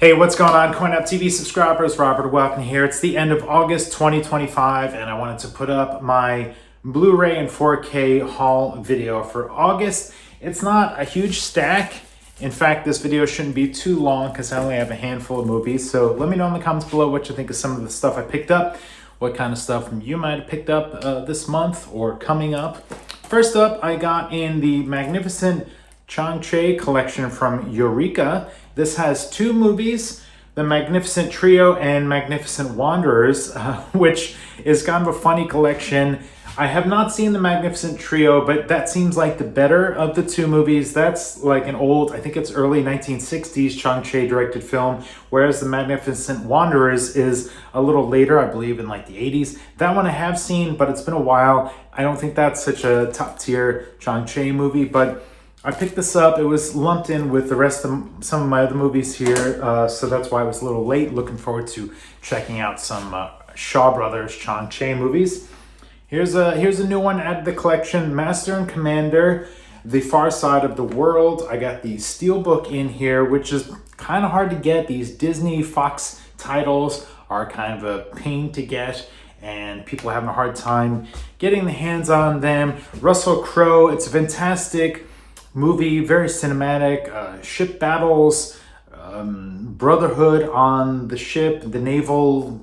Hey, what's going on, CoinUp TV subscribers? Robert Welkin here. It's the end of August 2025, and I wanted to put up my Blu-ray and 4K haul video for August. It's not a huge stack. In fact, this video shouldn't be too long because I only have a handful of movies. So let me know in the comments below what you think of some of the stuff I picked up, what kind of stuff you might have picked up this month or coming up. First up, I got in the magnificent Chang Cheh collection from Eureka. This has two movies, The Magnificent Trio and Magnificent Wanderers, which is kind of a funny collection. I have not seen The Magnificent Trio, but that seems like the better of the two movies. That's like an old, I think it's early 1960s Chang Cheh directed film, whereas The Magnificent Wanderers is a little later, I believe in like the 80s. That one I have seen, but it's been a while. I don't think that's such a top tier Chang Cheh movie, but I picked this up. It was lumped in with the rest of some of my other movies here, so that's why I was a little late. Looking forward to checking out some Shaw Brothers Chang Cheh movies. Here's a new one out of the collection, Master and Commander, The Far Side of the World. I got the Steelbook in here, which is kind of hard to get. These Disney Fox titles are kind of a pain to get, and people are having a hard time getting the hands on them. Russell Crowe, it's a fantastic movie, very cinematic, ship battles, brotherhood on the ship, the naval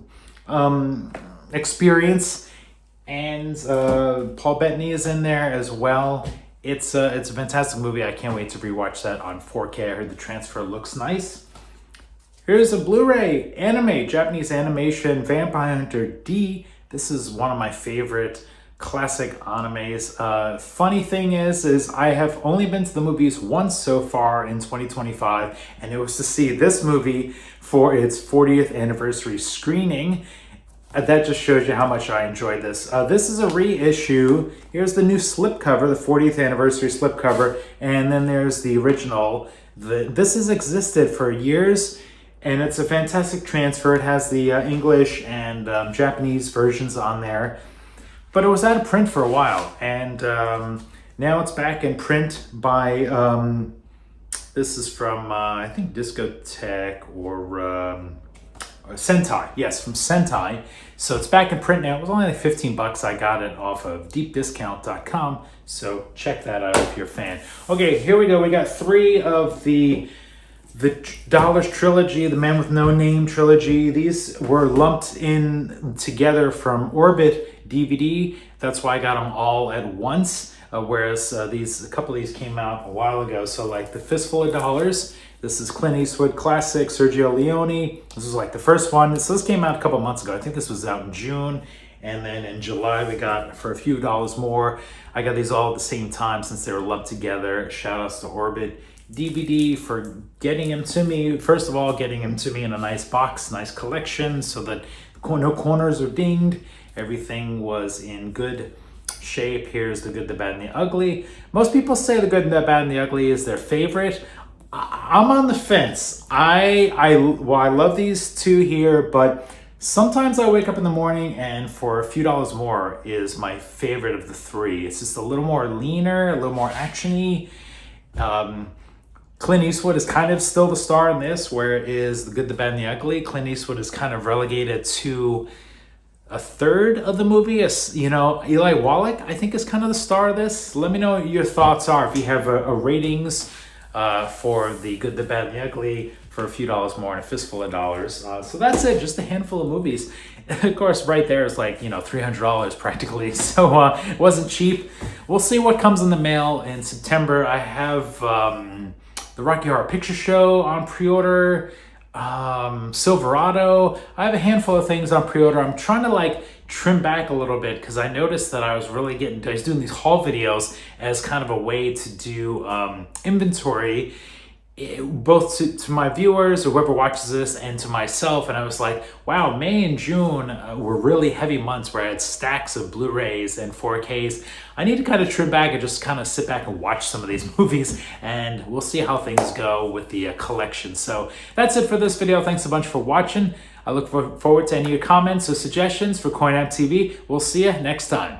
experience, and Paul Bettany is in there as well. It's a fantastic movie. I can't wait to rewatch that on 4K. I heard the transfer looks nice. Here's a Blu-ray anime, Japanese animation, Vampire Hunter D. This is one of my favorite classic animes. Funny thing is I have only been to the movies once so far in 2025, and it was to see this movie for its 40th anniversary screening. That just shows you how much I enjoyed this. This is a reissue. Here's the new slipcover, the 40th anniversary slipcover, and then there's the original. This has existed for years, and it's a fantastic transfer. It has the English and Japanese versions on there. But it was out of print for a while, and now it's back in print by, this is from, I think Discotech or Sentai. Yes, from Sentai. So it's back in print now. It was only like 15 bucks. I got it off of deepdiscount.com, so check that out if you're a fan. Okay, here we go. We got three of the Dollars Trilogy, the Man with No Name trilogy. These were lumped in together from Orbit DVD. That's why I got them all at once, whereas a couple of these came out a while ago. So like the Fistful of Dollars, this is Clint Eastwood classic, Sergio Leone. This was like the first one. So this came out a couple months ago. I think this was out in June, and then in July we got, for a few dollars more, I got these all at the same time since they were lumped together. Shout outs to Orbit DVD for getting them to me. First of all, getting them to me in a nice box, nice collection, so that no corners are dinged. Everything was in good shape. Here's The Good, the Bad, and the Ugly. Most people say The Good, the Bad, and the Ugly is their favorite. I'm on the fence. I love these two here, but sometimes I wake up in the morning and for a few dollars more is my favorite of the three. It's just a little more leaner, a little more actiony. Clint Eastwood is kind of still the star in this, where it is The Good, the Bad, and the Ugly. Clint Eastwood is kind of relegated to a third of the movie. You know, Eli Wallach, I think, is kind of the star of this. Let me know what your thoughts are. If you have a ratings for The Good, the Bad, and the Ugly for a few dollars more and a fistful of dollars. So that's it, just a handful of movies. Of course, right there is like, $300 practically. So it wasn't cheap. We'll see what comes in the mail in September. I have the Rocky Horror Picture Show on pre-order, Silverado. I have a handful of things on pre-order. I'm trying to trim back a little bit because I noticed that I was doing these haul videos as kind of a way to do inventory, both to my viewers or whoever watches this and to myself. And I was like, wow, May and June were really heavy months where I had stacks of Blu-rays and 4Ks. I need to kind of trim back and just kind of sit back and watch some of these movies, and we'll see how things go with the collection. So that's it for this video. Thanks a bunch for watching. I look forward to any of your comments or suggestions for CoinUp TV. We'll see you next time.